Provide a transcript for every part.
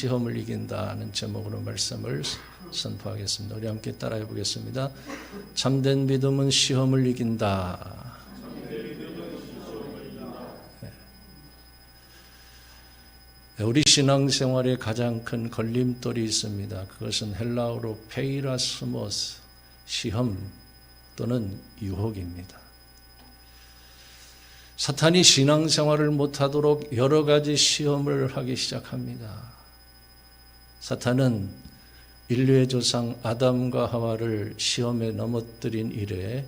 시험을 이긴다는 제목으로 말씀을 선포하겠습니다. 우리 함께 따라해 보겠습니다. 참된 믿음은 시험을 이긴다. 우리 신앙생활에 가장 큰 걸림돌이 있습니다. 그것은 헬라어로 페이라스모스, 시험 또는 유혹입니다. 사탄이 신앙생활을 못하도록 여러 가지 시험을 하기 시작합니다. 사탄은 인류의 조상 아담과 하와를 시험에 넘어뜨린 이래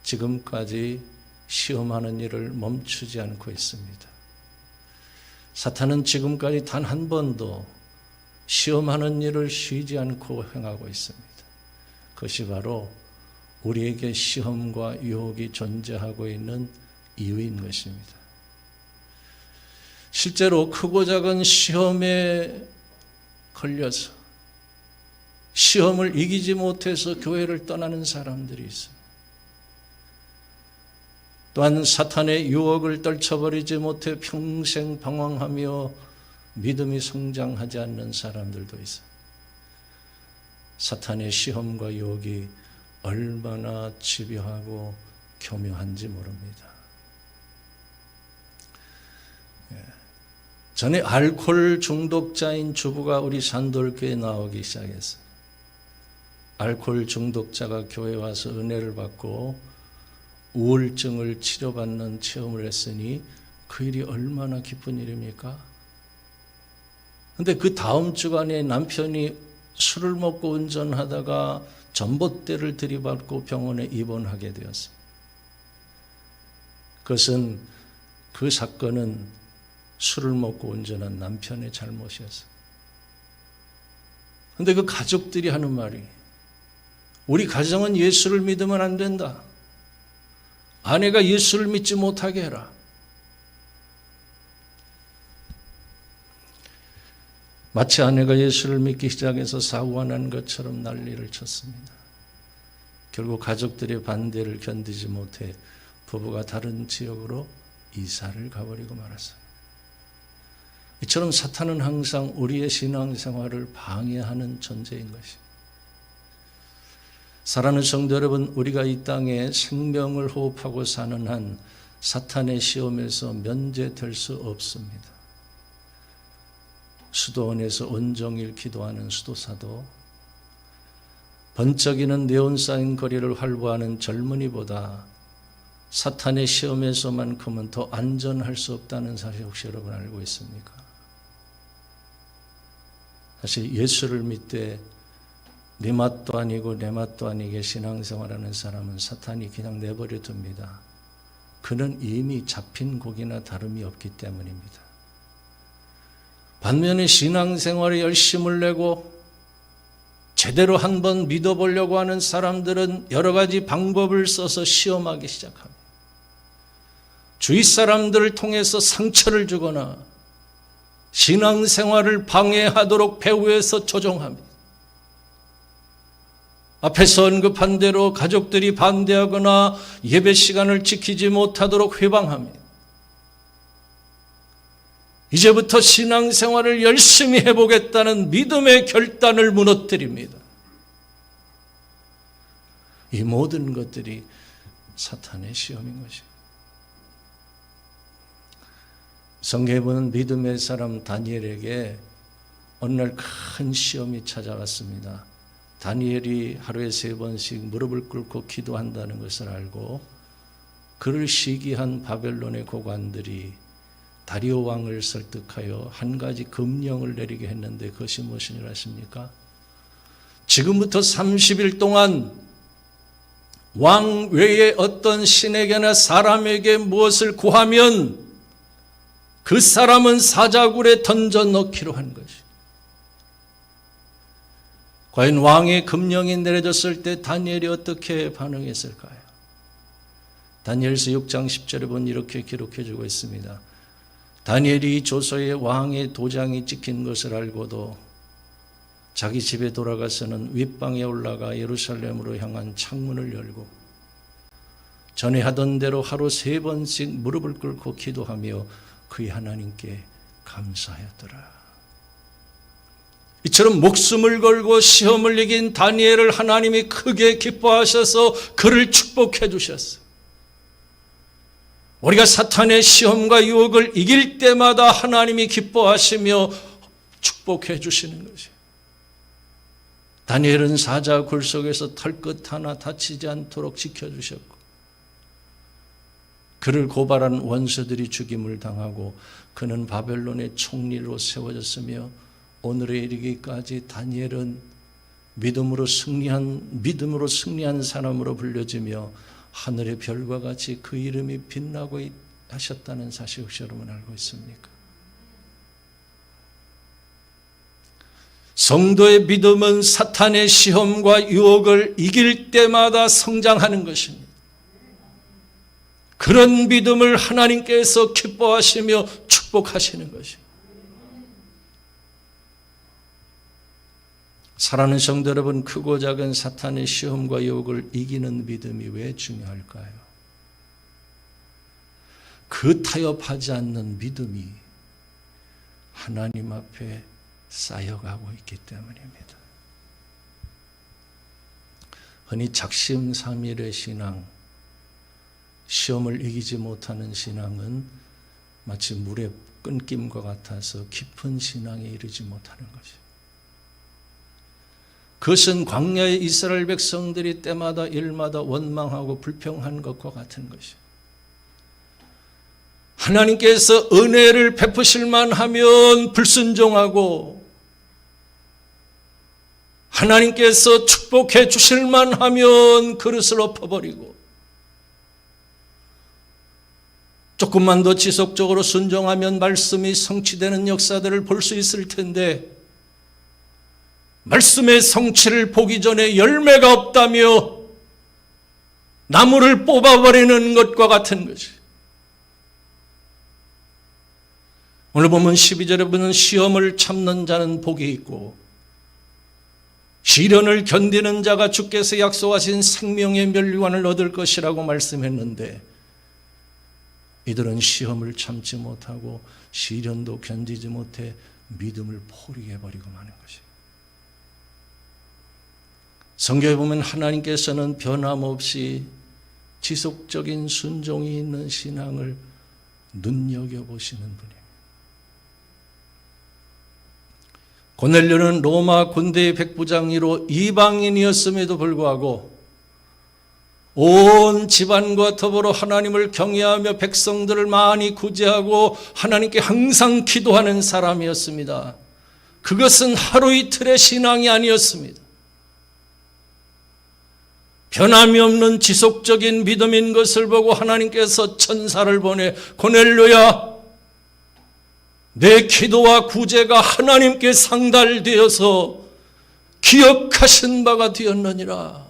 지금까지 시험하는 일을 멈추지 않고 있습니다. 사탄은 지금까지 단 한 번도 시험하는 일을 쉬지 않고 행하고 있습니다. 그것이 바로 우리에게 시험과 유혹이 존재하고 있는 이유인 것입니다. 실제로 크고 작은 시험에 걸려서 시험을 이기지 못해서 교회를 떠나는 사람들이 있습니다. 또한 사탄의 유혹을 떨쳐버리지 못해 평생 방황하며 믿음이 성장하지 않는 사람들도 있어요. 사탄의 시험과 유혹이 얼마나 집요하고 교묘한지 모릅니다. 전에 알코올 중독자인 주부가 우리 산돌교회에 나오기 시작했어요. 알코올 중독자가 교회에 와서 은혜를 받고 우울증을 치료받는 체험을 했으니 그 일이 얼마나 기쁜 일입니까? 그런데 그 다음 주간에 남편이 술을 먹고 운전하다가 전봇대를 들이받고 병원에 입원하게 되었습니다. 그 사건은 술을 먹고 운전한 남편의 잘못이었어요. 그런데 그 가족들이 하는 말이, 우리 가정은 예수를 믿으면 안 된다. 아내가 예수를 믿지 못하게 해라. 마치 아내가 예수를 믿기 시작해서 사고가 난 것처럼 난리를 쳤습니다. 결국 가족들의 반대를 견디지 못해 부부가 다른 지역으로 이사를 가버리고 말았어요. 이처럼 사탄은 항상 우리의 신앙생활을 방해하는 존재인 것입니다. 사랑하는 성도 여러분, 우리가 이 땅에 생명을 호흡하고 사는 한 사탄의 시험에서 면제될 수 없습니다. 수도원에서 온종일 기도하는 수도사도, 번쩍이는 네온사인 거리를 활보하는 젊은이보다 사탄의 시험에서만큼은 더 안전할 수 없다는 사실 혹시 여러분 알고 있습니까? 사실 예수를 믿되 네 맛도 아니고 내 맛도 아니게 신앙생활하는 사람은 사탄이 그냥 내버려 둡니다. 그는 이미 잡힌 고기나 다름이 없기 때문입니다. 반면에 신앙생활에 열심을 내고 제대로 한번 믿어보려고 하는 사람들은 여러 가지 방법을 써서 시험하기 시작합니다. 주위 사람들을 통해서 상처를 주거나 신앙생활을 방해하도록 배후에서 조종합니다. 앞에서 언급한 대로 가족들이 반대하거나 예배 시간을 지키지 못하도록 회방합니다. 이제부터 신앙생활을 열심히 해보겠다는 믿음의 결단을 무너뜨립니다. 이 모든 것들이 사탄의 시험인 것입니다. 성경에 보는 믿음의 사람 다니엘에게 어느 날 큰 시험이 찾아왔습니다. 다니엘이 하루에 3번씩 무릎을 꿇고 기도한다는 것을 알고 그를 시기한 바벨론의 고관들이 다리오 왕을 설득하여 한 가지 금령을 내리게 했는데 그것이 무엇인 줄 아십니까? 지금부터 30일 동안 왕 외에 어떤 신에게나 사람에게 무엇을 구하면 그 사람은 사자굴에 던져 넣기로 한 것이. 과연 왕의 금령이 내려졌을 때 다니엘이 어떻게 반응했을까요? 다니엘서 6장 10절에 보면 이렇게 기록해 주고 있습니다. 다니엘이 이 조서에 왕의 도장이 찍힌 것을 알고도 자기 집에 돌아가서는 윗방에 올라가 예루살렘으로 향한 창문을 열고 전에 하던 대로 하루 3번씩 무릎을 꿇고 기도하며 그의 하나님께 감사하였더라. 이처럼 목숨을 걸고 시험을 이긴 다니엘을 하나님이 크게 기뻐하셔서 그를 축복해 주셨어요. 우리가 사탄의 시험과 유혹을 이길 때마다 하나님이 기뻐하시며 축복해 주시는 것이에요. 다니엘은 사자 굴 속에서 털끝 하나 다치지 않도록 지켜주셨고, 그를 고발한 원수들이 죽임을 당하고 그는 바벨론의 총리로 세워졌으며, 오늘에 이르기까지 다니엘은 믿음으로 승리한 사람으로 불려지며 하늘의 별과 같이 그 이름이 빛나고 하셨다는 사실 혹시 여러분 알고 있습니까? 성도의 믿음은 사탄의 시험과 유혹을 이길 때마다 성장하는 것입니다. 그런 믿음을 하나님께서 기뻐하시며 축복하시는 것입니다. 사랑하는 성도 여러분, 크고 작은 사탄의 시험과 유혹을 이기는 믿음이 왜 중요할까요? 그 타협하지 않는 믿음이 하나님 앞에 쌓여가고 있기 때문입니다. 흔히 작심삼일의 신앙, 시험을 이기지 못하는 신앙은 마치 물의 끊김과 같아서 깊은 신앙에 이르지 못하는 것입니다. 그것은 광야의 이스라엘 백성들이 때마다 일마다 원망하고 불평한 것과 같은 것이에요. 하나님께서 은혜를 베푸실만 하면 불순종하고, 하나님께서 축복해 주실만 하면 그릇을 엎어버리고, 조금만 더 지속적으로 순종하면 말씀이 성취되는 역사들을 볼 수 있을 텐데, 말씀의 성취를 보기 전에 열매가 없다며 나무를 뽑아버리는 것과 같은 것이. 오늘 보면 12절에 보면 시험을 참는 자는 복이 있고 시련을 견디는 자가 주께서 약속하신 생명의 멸류관을 얻을 것이라고 말씀했는데, 이들은 시험을 참지 못하고 시련도 견디지 못해 믿음을 포기해버리고 마는 것이에요. 성경에 보면 하나님께서는 변함없이 지속적인 순종이 있는 신앙을 눈여겨보시는 분이에요. 고넬료는 로마 군대의 백부장이로 이방인이었음에도 불구하고 온 집안과 더불어 하나님을 경외하며 백성들을 많이 구제하고 하나님께 항상 기도하는 사람이었습니다. 그것은 하루 이틀의 신앙이 아니었습니다. 변함이 없는 지속적인 믿음인 것을 보고 하나님께서 천사를 보내 고넬료야, 내 기도와 구제가 하나님께 상달되어서 기억하신 바가 되었느니라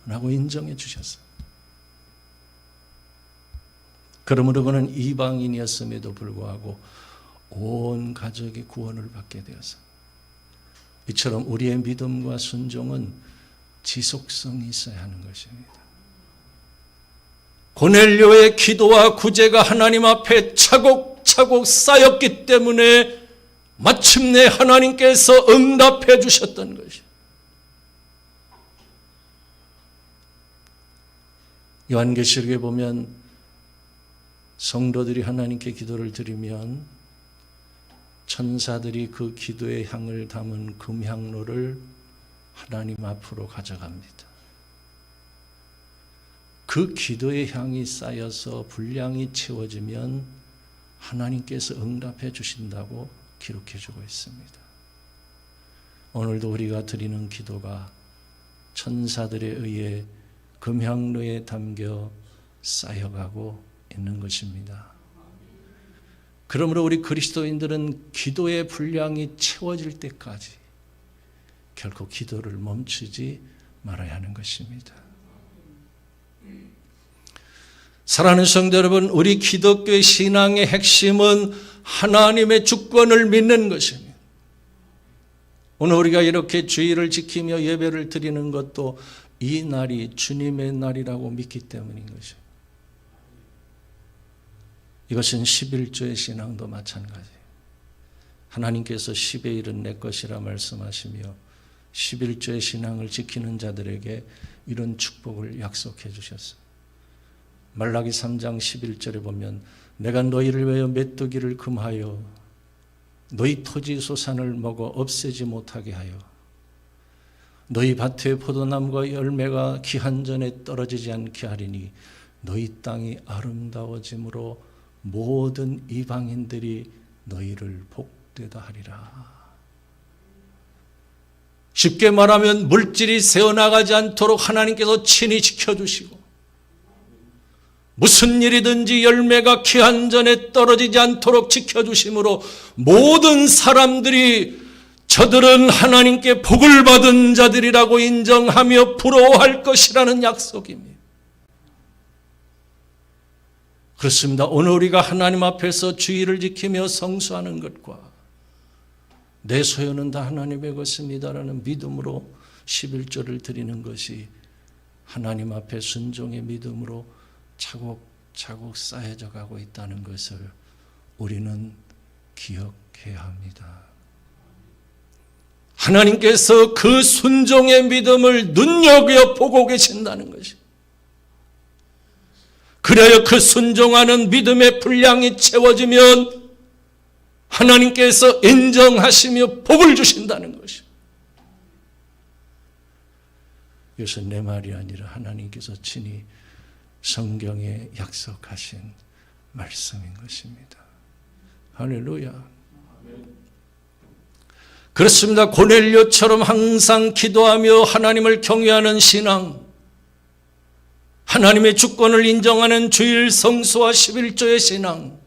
라고 인정해 주셨어요. 그러므로 그는 이방인이었음에도 불구하고 온 가족이 구원을 받게 되었어요. 이처럼 우리의 믿음과 순종은 지속성이 있어야 하는 것입니다. 고넬료의 기도와 구제가 하나님 앞에 차곡차곡 쌓였기 때문에 마침내 하나님께서 응답해 주셨던 것이에요. 요한계시록에 보면 성도들이 하나님께 기도를 드리면 천사들이 그 기도의 향을 담은 금향로를 하나님 앞으로 가져갑니다. 그 기도의 향이 쌓여서 분량이 채워지면 하나님께서 응답해 주신다고 기록해 주고 있습니다. 오늘도 우리가 드리는 기도가 천사들에 의해 금향로에 담겨 쌓여가고 있는 것입니다. 그러므로 우리 그리스도인들은 기도의 분량이 채워질 때까지 결코 기도를 멈추지 말아야 하는 것입니다. 사랑하는 성도 여러분, 우리 기독교의 신앙의 핵심은 하나님의 주권을 믿는 것입니다. 오늘 우리가 이렇게 주일을 지키며 예배를 드리는 것도 이 날이 주님의 날이라고 믿기 때문인 것입니다. 이것은 11조의 신앙도 마찬가지예요. 하나님께서 10의 1은 내 것이라 말씀하시며 11조의 신앙을 지키는 자들에게 이런 축복을 약속해 주셨어요. 말라기 3장 11절에 보면 내가 너희를 위하여 메뚜기를 금하여 너희 토지 소산을 먹어 없애지 못하게 하여 너희 밭의 포도나무가 열매가 기한 전에 떨어지지 않게 하리니 너희 땅이 아름다워짐으로 모든 이방인들이 너희를 복되다 하리라. 쉽게 말하면 물질이 새어나가지 않도록 하나님께서 친히 지켜주시고 무슨 일이든지 열매가 기한 전에 떨어지지 않도록 지켜주심으로 모든 사람들이 저들은 하나님께 복을 받은 자들이라고 인정하며 부러워할 것이라는 약속입니다. 그렇습니다. 오늘 우리가 하나님 앞에서 주의를 지키며 성수하는 것과 내 소유는 다 하나님의 것입니다라는 믿음으로 11조를 드리는 것이 하나님 앞에 순종의 믿음으로 차곡차곡 쌓여져 가고 있다는 것을 우리는 기억해야 합니다. 하나님께서 그 순종의 믿음을 눈여겨보고 계신다는 것입니다. 그래야 그 순종하는 믿음의 분량이 채워지면 하나님께서 인정하시며 복을 주신다는 것입니다. 이것은 내 말이 아니라 하나님께서 친히 성경에 약속하신 말씀인 것입니다. 할렐루야. 그렇습니다. 고넬료처럼 항상 기도하며 하나님을 경외하는 신앙, 하나님의 주권을 인정하는 주일 성수와 11조의 신앙,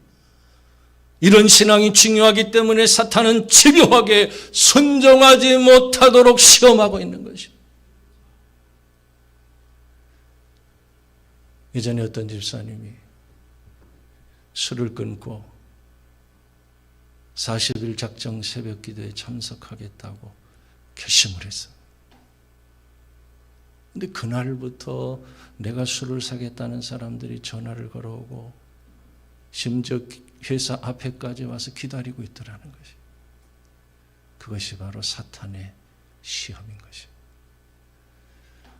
이런 신앙이 중요하기 때문에 사탄은 집요하게 순종하지 못하도록 시험하고 있는 것입니다. 예전에 어떤 집사님이 술을 끊고 40일 작정 새벽 기도에 참석하겠다고 결심을 했어요. 근데 그날부터 내가 술을 사겠다는 사람들이 전화를 걸어오고 심지어 회사 앞에까지 와서 기다리고 있더라는 것이. 그것이 바로 사탄의 시험인 것입니다.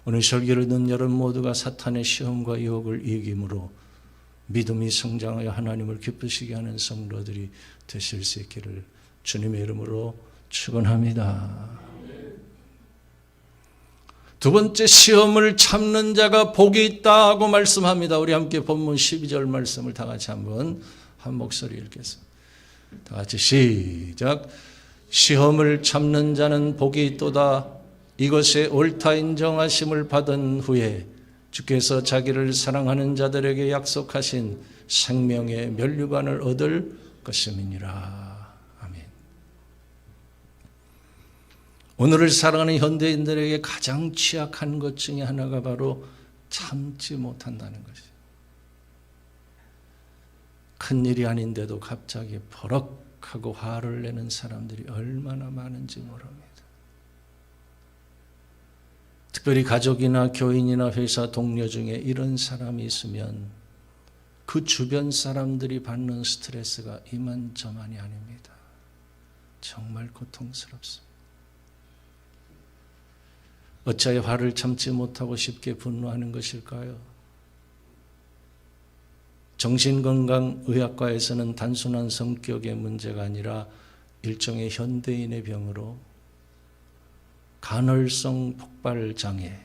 오늘 설교를 듣는 여러분 모두가 사탄의 시험과 유혹을 이김으로 믿음이 성장하여 하나님을 기쁘시게 하는 성도들이 되실 수 있기를 주님의 이름으로 축원합니다. 두 번째, 시험을 참는 자가 복이 있다고 말씀합니다. 우리 함께 본문 12절 말씀을 다 같이 한번 한 목소리 읽겠습니다. 다 같이 시작. 시험을 참는 자는 복이 있도다. 이것에 옳다 인정하심을 받은 후에 주께서 자기를 사랑하는 자들에게 약속하신 생명의 면류관을 얻을 것임이니라. 아멘. 오늘을 살아가는 현대인들에게 가장 취약한 것 중에 하나가 바로 참지 못한다는 것이에요. 큰일이 아닌데도 갑자기 버럭하고 화를 내는 사람들이 얼마나 많은지 모릅니다. 특별히 가족이나 교인이나 회사 동료 중에 이런 사람이 있으면 그 주변 사람들이 받는 스트레스가 이만저만이 아닙니다. 정말 고통스럽습니다. 어찌하여 화를 참지 못하고 쉽게 분노하는 것일까요? 정신건강의학과에서는 단순한 성격의 문제가 아니라 일종의 현대인의 병으로 간헐성 폭발 장애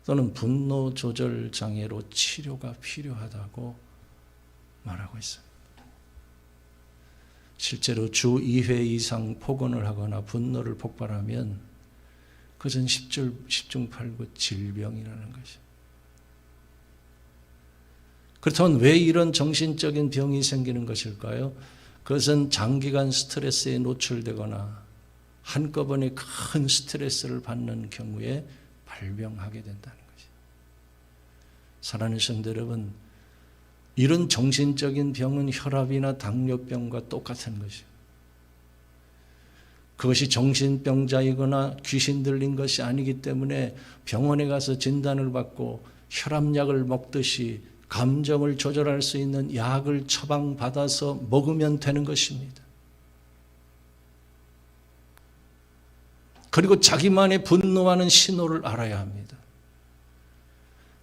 또는 분노 조절 장애로 치료가 필요하다고 말하고 있습니다. 실제로 주 2회 이상 폭언을 하거나 분노를 폭발하면 그것은 10중8구 질병이라는 것이죠. 그렇다면 왜 이런 정신적인 병이 생기는 것일까요? 그것은 장기간 스트레스에 노출되거나 한꺼번에 큰 스트레스를 받는 경우에 발병하게 된다는 것이죠. 사랑하는 성도 여러분, 이런 정신적인 병은 혈압이나 당뇨병과 똑같은 것이에요. 그것이 정신병자이거나 귀신 들린 것이 아니기 때문에 병원에 가서 진단을 받고 혈압약을 먹듯이 감정을 조절할 수 있는 약을 처방받아서 먹으면 되는 것입니다. 그리고 자기만의 분노하는 신호를 알아야 합니다.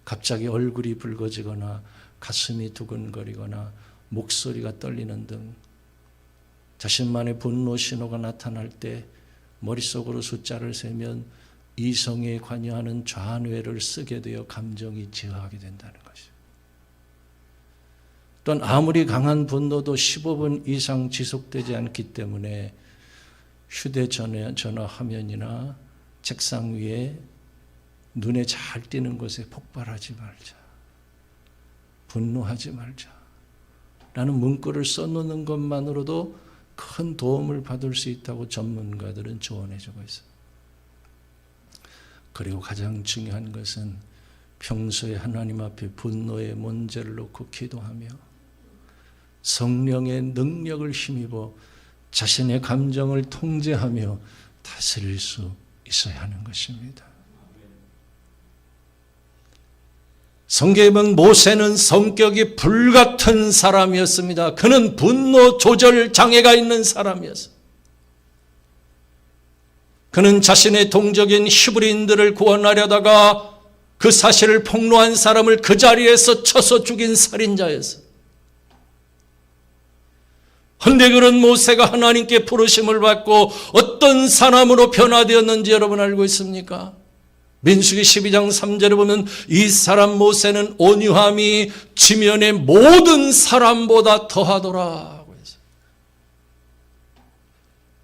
갑자기 얼굴이 붉어지거나 가슴이 두근거리거나 목소리가 떨리는 등 자신만의 분노 신호가 나타날 때 머릿속으로 숫자를 세면 이성에 관여하는 좌뇌를 쓰게 되어 감정이 저하게 된다는 것이죠. 또한 아무리 강한 분노도 15분 이상 지속되지 않기 때문에 휴대전화 화면이나 책상 위에 눈에 잘 띄는 곳에 폭발하지 말자, 분노하지 말자 라는 문구를 써놓는 것만으로도 큰 도움을 받을 수 있다고 전문가들은 조언해주고 있습니다. 그리고 가장 중요한 것은 평소에 하나님 앞에 분노의 문제를 놓고 기도하며 성령의 능력을 힘입어 자신의 감정을 통제하며 다스릴 수 있어야 하는 것입니다. 성경에 보면 모세는 성격이 불같은 사람이었습니다. 그는 분노 조절 장애가 있는 사람이었습니다. 그는 자신의 동족인 히브리인들을 구원하려다가 그 사실을 폭로한 사람을 그 자리에서 쳐서 죽인 살인자였습니다. 그런데 그런 모세가 하나님께 부르심을 받고 어떤 사람으로 변화되었는지 여러분 알고 있습니까? 민수기 12장 3절에 보면 이 사람 모세는 온유함이 지면의 모든 사람보다 더하더라.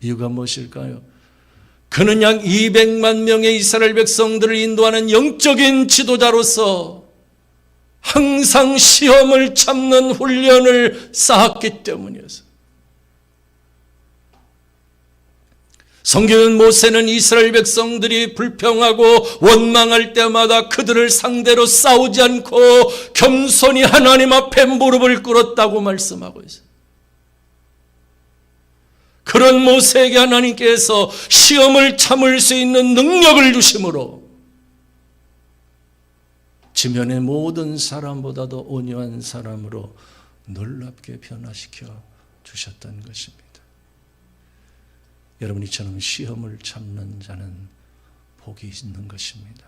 이유가 무엇일까요? 그는 약 200만 명의 이스라엘 백성들을 인도하는 영적인 지도자로서 항상 시험을 참는 훈련을 쌓았기 때문이었어요. 성경은 모세는 이스라엘 백성들이 불평하고 원망할 때마다 그들을 상대로 싸우지 않고 겸손히 하나님 앞에 무릎을 꿇었다고 말씀하고 있어요. 그런 모세에게 하나님께서 시험을 참을 수 있는 능력을 주심으로 지면의 모든 사람보다도 온유한 사람으로 놀랍게 변화시켜 주셨던 것입니다. 여러분, 이처럼 시험을 참는 자는 복이 있는 것입니다.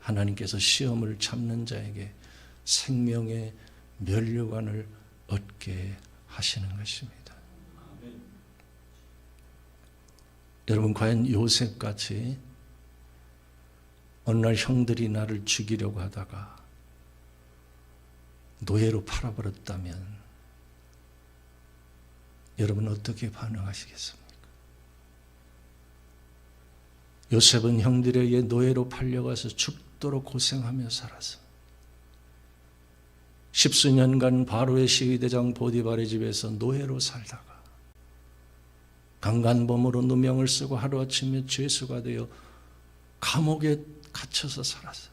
하나님께서 시험을 참는 자에게 생명의 면류관을 얻게 하시는 것입니다. 여러분, 과연 요셉같이 어느 날 형들이 나를 죽이려고 하다가 노예로 팔아버렸다면 여러분 어떻게 반응하시겠습니까? 요셉은 형들에 의해 노예로 팔려가서 죽도록 고생하며 살았습니다. 10수년간 바로의 시위대장 보디발의 집에서 노예로 살다가 강간범으로 누명을 쓰고 하루아침에 죄수가 되어 감옥에 갇혀서 살았어요.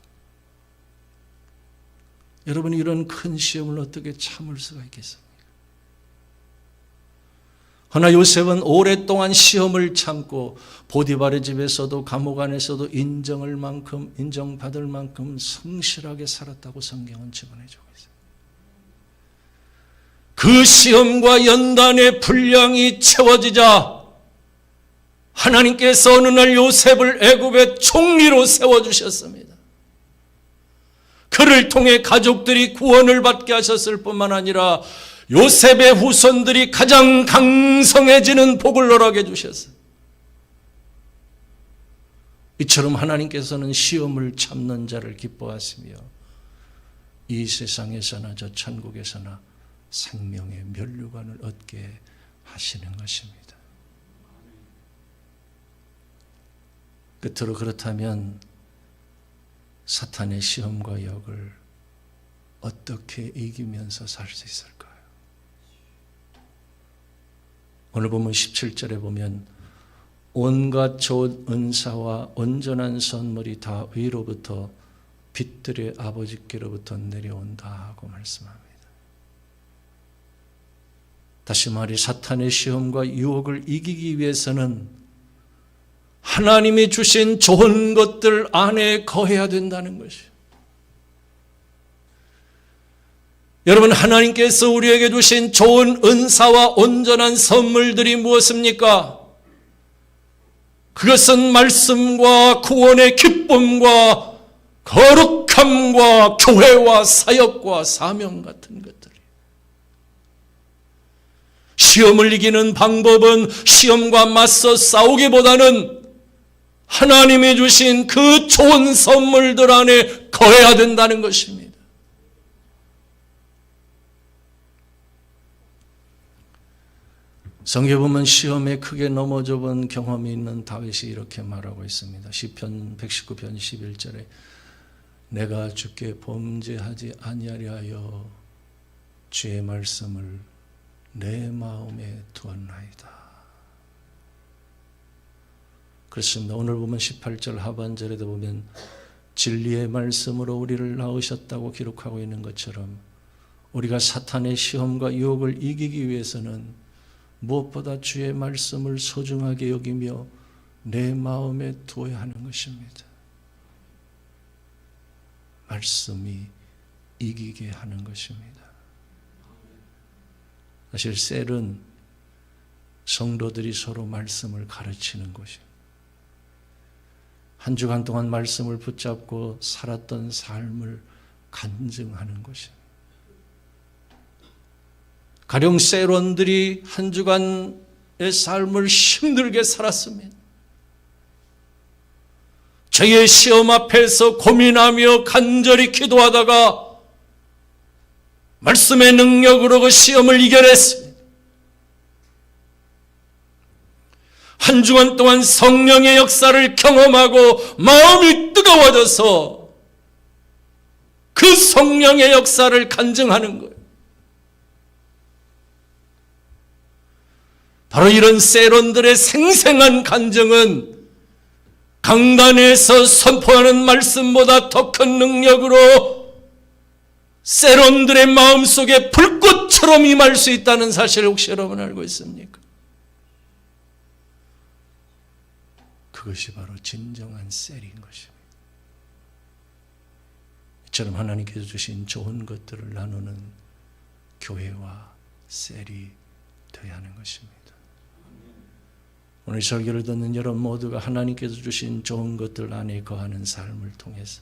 여러분, 이런 큰 시험을 어떻게 참을 수가 있겠습니까? 그러나 요셉은 오랫동안 시험을 참고 보디발의 집에서도 감옥 안에서도 인정받을 만큼 성실하게 살았다고 성경은 증언해주고 있어요. 그 시험과 연단의 분량이 채워지자 하나님께서 어느 날 요셉을 애굽의 총리로 세워주셨습니다. 그를 통해 가족들이 구원을 받게 하셨을 뿐만 아니라 요셉의 후손들이 가장 강성해지는 복을 허락해 주셨어요. 이처럼 하나님께서는 시험을 참는 자를 기뻐하시며 이 세상에서나 저 천국에서나 생명의 면류관을 얻게 하시는 것입니다. 끝으로 그렇다면 사탄의 시험과 역을 어떻게 이기면서 살 수 있을까요? 오늘 보면 17절에 보면 온갖 좋은 은사와 온전한 선물이 다 위로부터 빛들의 아버지께로부터 내려온다 하고 말씀합니다. 다시 말해 사탄의 시험과 유혹을 이기기 위해서는 하나님이 주신 좋은 것들 안에 거해야 된다는 것이에요. 여러분, 하나님께서 우리에게 주신 좋은 은사와 온전한 선물들이 무엇입니까? 1. 그것은 말씀과 구원의 기쁨과 거룩함과 교회와 사역과 사명 같은 것들이. 시험을 이기는 방법은 시험과 맞서 싸우기보다는 하나님이 주신 그 좋은 선물들 안에 거해야 된다는 것입니다. 성경에 보면 시험에 크게 넘어져 본 경험이 있는 다윗이 이렇게 말하고 있습니다. 시편 119편 11절에 내가 주께 범죄하지 아니하려 하여 주의 말씀을 내 마음에 두었나이다. 그렇습니다. 오늘 보면 18절 하반절에도 보면 진리의 말씀으로 우리를 낳으셨다고 기록하고 있는 것처럼 우리가 사탄의 시험과 유혹을 이기기 위해서는 무엇보다 주의 말씀을 소중하게 여기며 내 마음에 두어야 하는 것입니다. 말씀이 이기게 하는 것입니다. 사실 셀은 성도들이 서로 말씀을 가르치는 곳입니다. 한 주간 동안 말씀을 붙잡고 살았던 삶을 간증하는 것입니다. 가령 셀원들이 한 주간의 삶을 힘들게 살았습니다. 저의 시험 앞에서 고민하며 간절히 기도하다가 말씀의 능력으로 그 시험을 이겨냈습니다. 한 주간 동안 성령의 역사를 경험하고 마음이 뜨거워져서 그 성령의 역사를 간증하는 거예요. 바로 이런 셀원들의 생생한 간증은 강단에서 선포하는 말씀보다 더 큰 능력으로 셀원들의 마음속에 불꽃처럼 임할 수 있다는 사실을 혹시 여러분 알고 있습니까? 그것이 바로 진정한 셀인 것입니다. 이처럼 하나님께서 주신 좋은 것들을 나누는 교회와 셀이 되어야 하는 것입니다. 오늘 설교를 듣는 여러분 모두가 하나님께서 주신 좋은 것들 안에 거하는 삶을 통해서